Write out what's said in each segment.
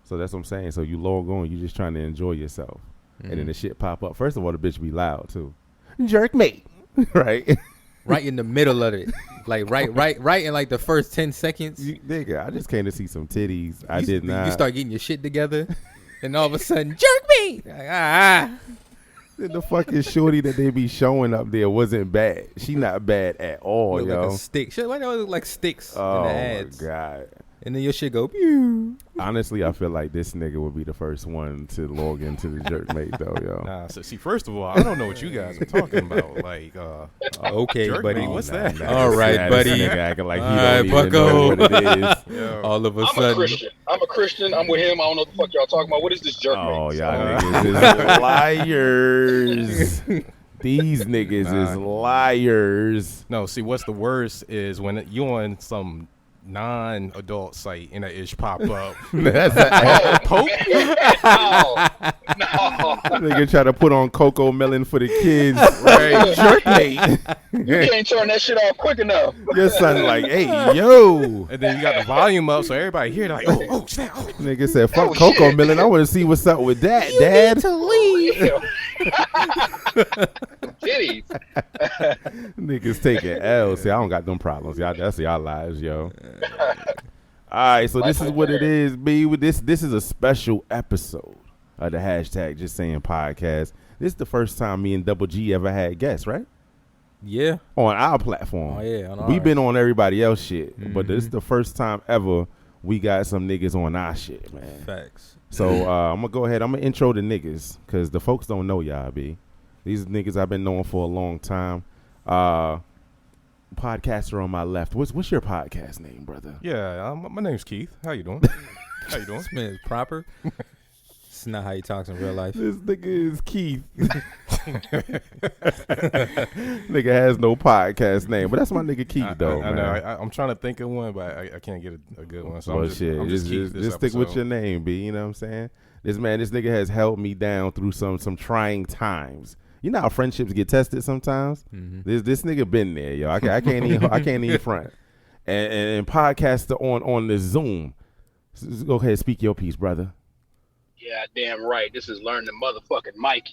So that's what I'm saying. So you log on, you just trying to enjoy yourself. And then the shit pop up. First of all, the bitch be loud too. Jerk mate. Right? Right in the middle of it. Like right in like the first 10 seconds. Nigga, I just came to see some titties. I did not. You start getting your shit together, and all of a sudden, jerk me. Then the fucking shorty that they be showing up there wasn't bad. She not bad at all, look yo. like a stick. Shit, why do it look like sticks in the ads? Oh my god. And then your shit go pew. Honestly, I feel like this nigga would be the first one to log into the jerk mate though, yo. Nah, so see, first of all, I don't know what you guys are talking about. Like, okay, jerk buddy. mate, what's that? All right, buddy. Nigga acting like he All don't right, even know what it is. Yo. All of a I'm sudden, a Christian. I'm with him. I don't know what the fuck y'all talking about. What is this jerk Oh, mate? y'all niggas is liars. These niggas is liars. No, see, what's the worst is when you on some non-adult site and that ish pop up. That's Pope? No. nigga try to put on cocoa melon for the kids. Right, jerk mate. You can't turn that shit off quick enough. Your son like, hey, yo. And then you got the volume up so everybody hear like, oh, snap. Oh. Nigga said, fuck Oh, cocoa shit. melon. I want to see what's up with that, Dad. Titties. Niggas taking L. See, I don't got them problems. Y'all, that's y'all lives, yo. All right, so this is what it is, B. This is a special episode of the hashtag Just Saying Podcast. This is the first time me and Double G ever had guests, right? yeah. On our platform. Oh yeah. We've been on everybody else shit, but this is the first time ever we got some niggas on our shit, man. Facts. So I'm gonna go ahead. I'm gonna intro the niggas because the folks don't know y'all, B. These niggas I've been knowing for a long time. Podcaster on my left. What's your podcast name, brother? Yeah, my name's Keith. How you doing? How you doing? This man is proper. It's not how he talks in real life. This nigga is Keith. Nigga has no podcast name, but that's my nigga Keith though. I man. know. I'm trying to think of one, but I can't get a good one. So Well, I'm just, shit, I'm just Keith this just stick with episode. your name, B. You know what I'm saying? This nigga has held me down through some trying times. You know how friendships get tested sometimes. This nigga been there, yo. I can't even front. And podcaster on the Zoom. So go ahead, speak your piece, brother. Yeah, damn right. This is Learn the motherfucking mic.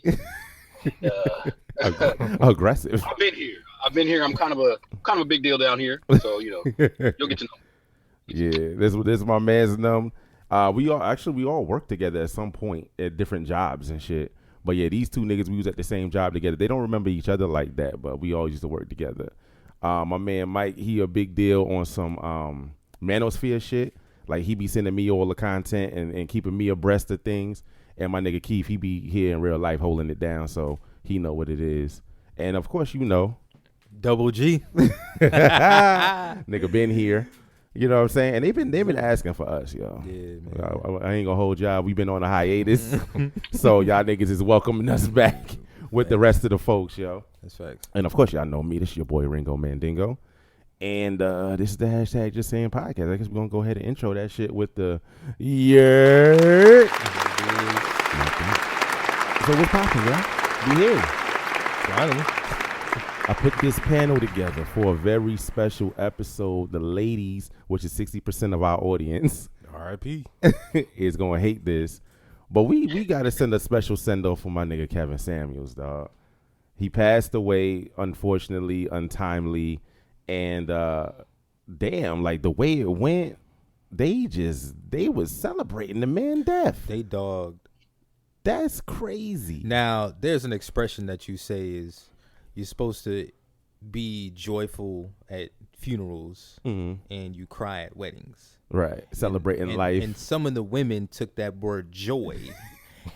Aggressive. I've been here. I'm kind of a big deal down here. So, you'll get to know. Yeah, this is my man's num. We all worked together at some point at different jobs and shit. But yeah, these two niggas, we was at the same job together. They don't remember each other like that, but we all used to work together. My man Mike, he a big deal on some manosphere shit. Like he be sending me all the content and keeping me abreast of things. And my nigga Keith, he be here in real life holding it down, so he know what it is. And of course, you know, Double G. nigga been here. You know what I'm saying? And they've been asking for us, yo. Yeah, man. I ain't gonna hold y'all. We've been on a hiatus, so y'all niggas is welcoming us back with the rest of the folks, yo. That's facts. And of course, y'all know me. This is your boy Ringo Mandingo, and this is the hashtag Just Saying Podcast. I guess we're gonna go ahead and intro that shit with the yeah. So what's poppin', y'all? We here. Finally. I put this panel together for a very special episode. The ladies, which is 60% of our audience, R.I.P. is gonna hate this, but we gotta send a special send off for my nigga Kevin Samuels, dog. He passed away, unfortunately, untimely, and damn, like the way it went, they was celebrating the man death. They dogged. That's crazy. Now, there's an expression that you say is you're supposed to be joyful at funerals and you cry at weddings. Right, celebrating And life. And some of the women took that word joy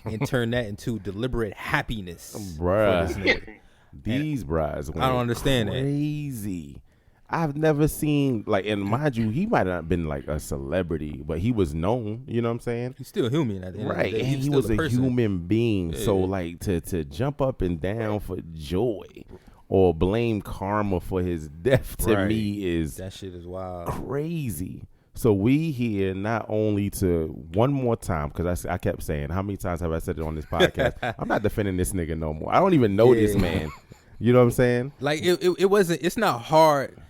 and turned that into deliberate happiness. Bruh. For this nigga. These brides went I don't understand that. crazy. I've never seen, like, and mind you, he might not have been like a celebrity, but he was known, you know what I'm saying? He's still human at the end Right, of the day. and he was a person. human being. Yeah. So, like, to jump up and down for joy or blame karma for his death to Right. me is That shit is wild. crazy. So we here not only to one more time, because I kept saying, how many times have I said it on this podcast? I'm not defending this nigga no more. I don't even know this man. You know what I'm saying? Like it wasn't. It's not hard.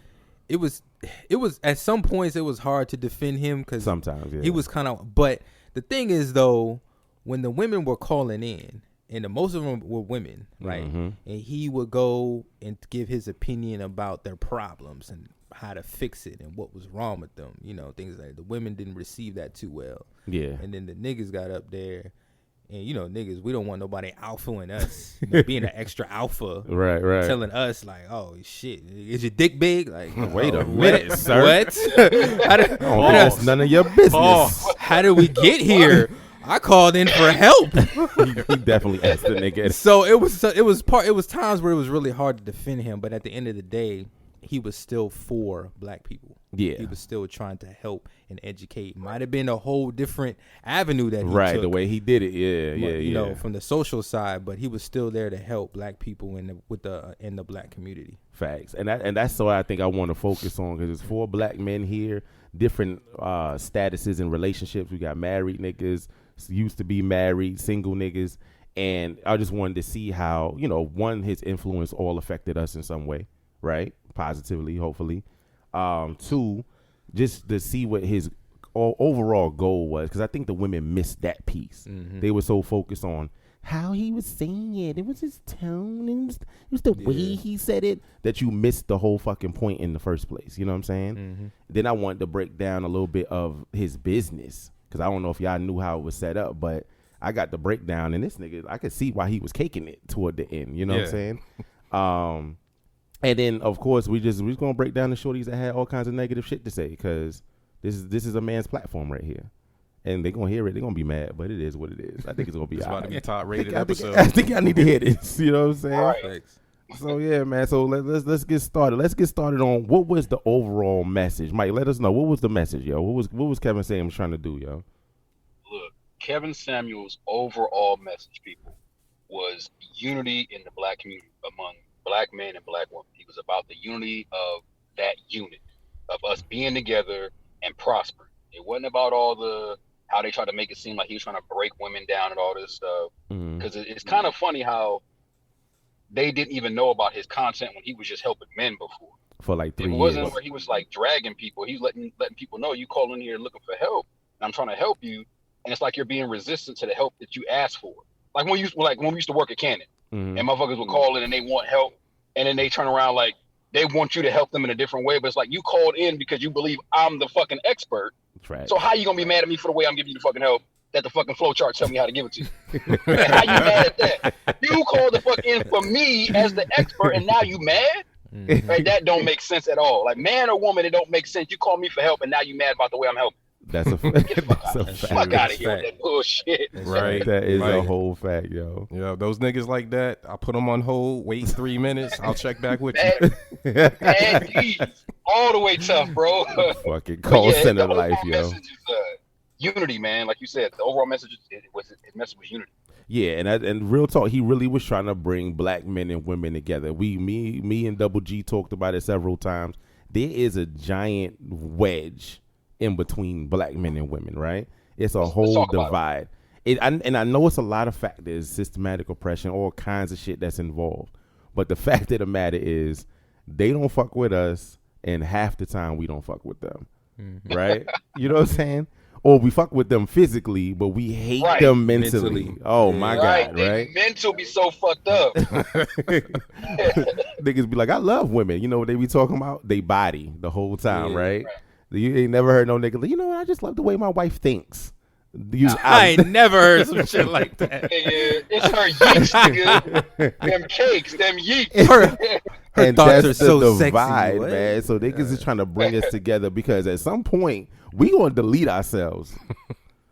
It was it was at some points it was hard to defend him because sometimes he was kind of. But the thing is though, when the women were calling in, and most of them were women, right? Mm-hmm. And he would go and give his opinion about their problems and how to fix it and what was wrong with them. You know, things like the women didn't receive that too well. Yeah. And then the niggas got up there. And, you know, niggas, we don't want nobody alphaing us, you know, being an extra alpha. Right. Telling us, like, oh, shit, is your dick big? Like, wait a minute, sir. What? That's none of your business. How did we get here? I called in for help. He definitely asked the nigga. So it was times where it was really hard to defend him, but at the end of the day, he was still for black people. Yeah. He was still trying to help and educate. Might have been a whole different avenue that he right, took. the way he did it. Yeah. You know, from the social side, but he was still there to help black people in the black community. Facts. And that's what I think I want to focus on, because it's 4 black men here, different statuses and relationships. We got married niggas, used to be married, single niggas, and I just wanted to see how, you know, one, his influence all affected us in some way, right? Positively, hopefully. 2, just to see what his overall goal was, because I think the women missed that piece. Mm-hmm. They were so focused on how he was saying it. It was his tone, and it was the way he said it, that you missed the whole fucking point in the first place. You know what I'm saying? Mm-hmm. Then I wanted to break down a little bit of his business, because I don't know if y'all knew how it was set up, but I got the breakdown, and this nigga, I could see why he was caking it toward the end. You know what I'm saying? And then, of course, we're just gonna break down the shorties that had all kinds of negative shit to say, because this is a man's platform right here, and they're gonna hear it. They're gonna be mad, but it is what it is. I think it's gonna be. It's about to be a top rated episode. I think I need to hear this. You know what I'm saying? Right. Thanks. So yeah, man. So let's get started. Let's get started on what was the overall message. Mike, let us know, what was the message, yo. What was Kevin Samuels trying to do, yo? Look, Kevin Samuels' overall message, people, was unity in the black community among black men and black women. He was about the unity of that unit, of us being together and prospering. It wasn't about all how they tried to make it seem like he was trying to break women down and all this stuff. Because it's kind of funny how they didn't even know about his content when he was just helping men before. For like 3 years. It wasn't where he was like dragging people. He was letting people know, you call in here looking for help, and I'm trying to help you, and it's like you're being resistant to the help that you asked for. Like when we used to work at Canon, and motherfuckers would call in and they want help, and then they turn around like they want you to help them in a different way, but it's like you called in because you believe I'm the fucking expert. Right. So how you gonna be mad at me for the way I'm giving you the fucking help that the fucking flow chart tell me how to give it to you? And how you mad at that? You called the fuck in for me as the expert, and now you mad? Right? That don't make sense at all. Like, man or woman, it don't make sense. You call me for help, and now you mad about the way I'm helping. That's a Fuck out of here with that bullshit. Right. That is a whole fact, yo. Yeah, those niggas like that, I put them on hold, wait 3 minutes, I'll check back with you. Bad G's. All the way tough, bro. Fucking call center life, yo. Message is, unity, man. Like you said, the overall message was unity. Yeah, and real talk, he really was trying to bring black men and women together. Me and Double G talked about it several times. There is a giant wedge in between black men and women, right? It's a whole divide. And I know it's a lot of factors, systematic oppression, all kinds of shit that's involved. But the fact of the matter is, they don't fuck with us, and half the time we don't fuck with them, right? You know what I'm saying? Or we fuck with them physically, but we hate them mentally. Oh my God, right? Mental be so fucked up. Niggas be like, I love women. You know what they be talking about? They body the whole time, right? You ain't never heard no nigga like, you know what? I just love the way my wife thinks. I ain't never heard some shit like that. It's her yeeks, nigga. Them cakes, them yeeks. Her and thoughts that's are so the sexy, divide, what? man. So niggas is trying to bring us together, because at some point we gonna delete ourselves.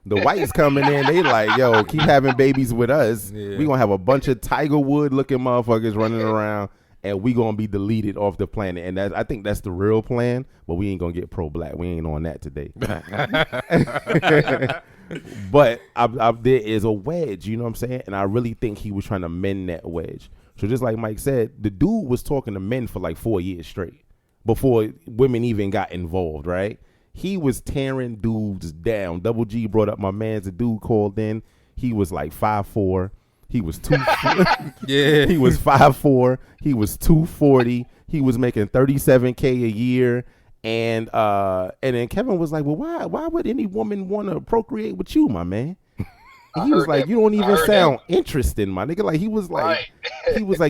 The whites coming in, they like, yo, keep having babies with us. Yeah. We gonna have a bunch of Tiger Wood looking motherfuckers running around, and we gonna be deleted off the planet. And I think that's the real plan, but we ain't gonna get pro-black. We ain't on that today. But there is a wedge, you know what I'm saying? And I really think he was trying to mend that wedge. So just like Mike said, the dude was talking to men for like 4 years straight before women even got involved, right? He was tearing dudes down. Double G brought up my man's, a dude called in. He was like 5'4". He was he was 5'4". He was 240. He was making $37K a year. And then Kevin was like, well, why would any woman want to procreate with you, my man? And he was like, you don't even sound interested, my nigga. Like he was like,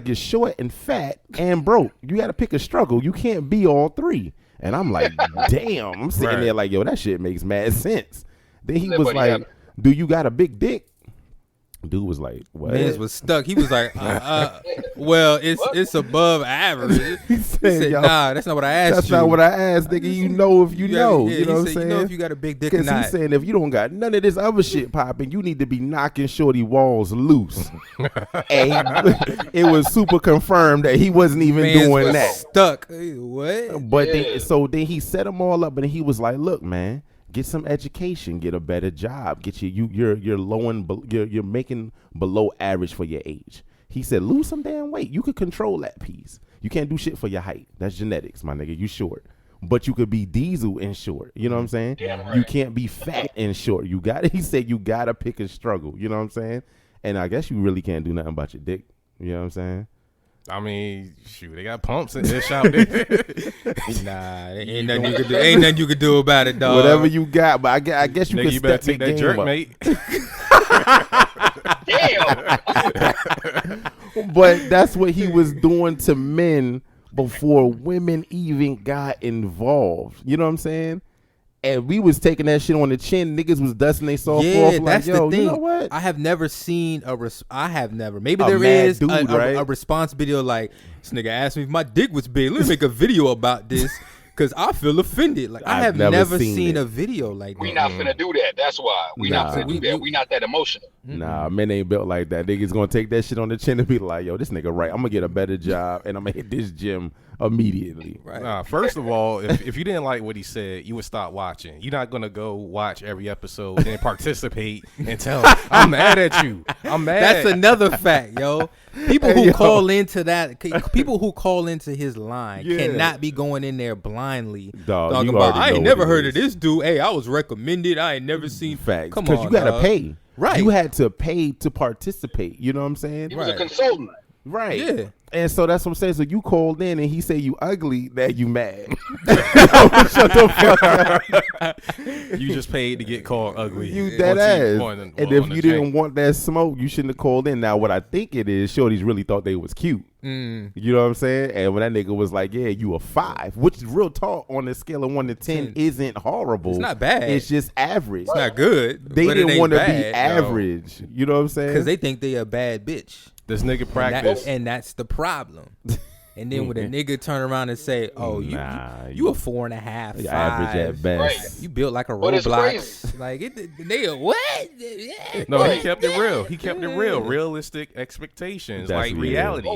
you're short and fat and broke. You got to pick a struggle. You can't be all three. And I'm like, damn. I'm sitting there like, yo, that shit makes mad sense. Then he was like, do you got a big dick? Dude was like, what? Mans was stuck. He was like, well, it's above average. He said, nah, that's not what I asked you. That's not what I asked, nigga. You know if you know. Yeah, you know what I'm saying? You know if you got a big dick or not. Because he's saying if you don't got none of this other shit popping, you need to be knocking shorty walls loose. And it was super confirmed that he wasn't even doing that. Stuck. What? But then he set them all up and he was like, look, man. Get some education, get a better job, get you're making below average for your age. He said, lose some damn weight. You could control that piece. You can't do shit for your height. That's genetics, my nigga. You short. But you could be diesel and short. You know what I'm saying? Right. You can't be fat and short. He said you gotta pick a struggle. You know what I'm saying? And I guess you really can't do nothing about your dick. You know what I'm saying? I mean, shoot, they got pumps in this out there. Nah, ain't nothing you could do. Ain't nothing you could do about it, dog. Whatever you got, but I guess you Nigga, can you better step take that jerk, up. mate. Damn. But that's what he was doing to men before women even got involved. You know what I'm saying? And we was taking that shit on the chin. Niggas was dusting they soft off. Like, that's yo, the thing. You know what? I have never seen maybe there is a response video like, this nigga asked me if my dick was big. Let me make a video about this because I feel offended. Like I have never seen a video like that. We not finna do that. That's why. We not finna do that. We not that emotional. Nah, men ain't built like that. Niggas gonna take that shit on the chin and be like, yo, this nigga right. I'm gonna get a better job and I'm gonna hit this gym immediately. Right. Nah, first of all, if you didn't like what he said, you would stop watching. You're not gonna go watch every episode and participate and tell him, I'm mad at you. I'm mad. That's another fact, yo. People who call into his line cannot be going in there blindly talking about, I ain't never heard of this dude. Hey, I was recommended. I ain't never seen. Facts. Come on, because you gotta pay. Right. You had to pay to participate. You know what I'm saying? He was a consultant. Right. Yeah. And so that's what I'm saying. So you called in and he said you ugly, that you mad. Shut the fuck up. You just paid to get called ugly. You that ass. And if you didn't want that smoke, you shouldn't have called in. Now what I think it is, shorties really thought they was cute. You know what I'm saying? And when that nigga was like, yeah, you a 5, which is real talk on the scale of 1 to 10 isn't horrible. It's not bad. It's just average. It's not good. They didn't want to be average. No. You know what I'm saying? Because they think they a bad bitch. This nigga practice. And that's the problem. And then when a nigga turn around and say, "Oh, you a 4.5, 5, average at best. You built like a Roblox." Like nigga, what? No, he kept it real. He kept it real. Realistic expectations, That's like reality.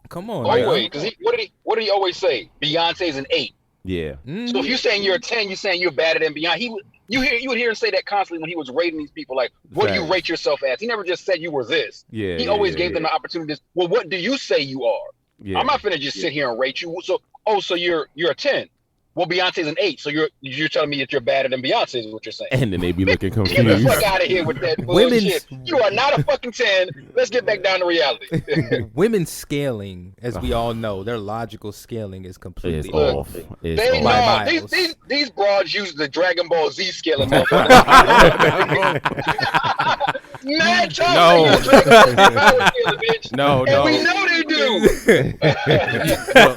Come on. Always, because what did he always say? Beyonce's an 8. Yeah. So if you're saying you're a 10, you're saying you're better than Beyonce. You would hear him say that constantly when he was rating these people. Like, what do you rate yourself as? He never just said you were this. Yeah. He always gave them the opportunity. Well, what do you say you are? Yeah. I'm not finna just sit here and rate you. So you're a 10. Well, Beyonce's an 8. So you're telling me that you're better than Beyonce is what you're saying. And then they be looking confused. Get the fuck out of here with that bullshit. You are not a fucking 10. Let's get back down to reality. Women's scaling, as we all know, their logical scaling is completely off. These broads use the Dragon Ball Z scaling. Mad time. No. And we know they do.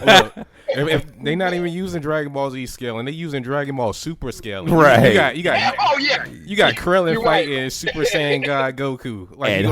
Look. If they not even using Dragon Ball Z scaling, they using Dragon Ball Super scaling. Right. You got Krillin fighting Super Saiyan God Goku. Like, and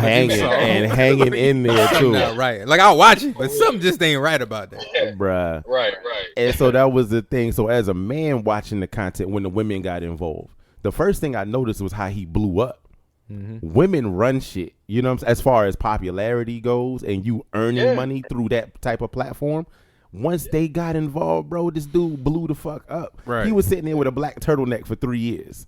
hanging in there too. No, right. Like I'll watch it, but something just ain't right about that. Bruh. Right. And so that was the thing. So as a man watching the content when the women got involved, the first thing I noticed was how he blew up. Women run shit, you know what I'm saying, as far as popularity goes and you earning money through that type of platform. Once they got involved, bro, this dude blew the fuck up. Right. He was sitting there with a black turtleneck for 3 years.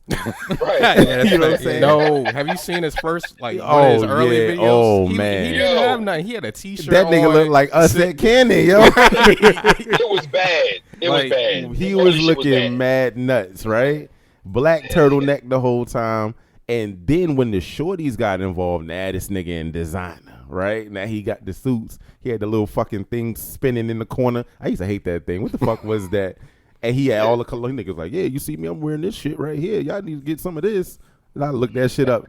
Right. You know what I'm saying? No. Have you seen his first, his early videos? Oh, man. He didn't have nothing. He had a t-shirt That nigga looked like us at Cannon, yo. It was bad. It was bad. He was looking mad nuts, right? Black turtleneck the whole time. And then when the shorties got involved, now this nigga in designer, right? Now he got the suits. He had the little fucking thing spinning in the corner. I used to hate that thing. What the fuck was that? And he had all the color niggas like, yeah, you see me, I'm wearing this shit right here. Y'all need to get some of this. And I looked that shit up.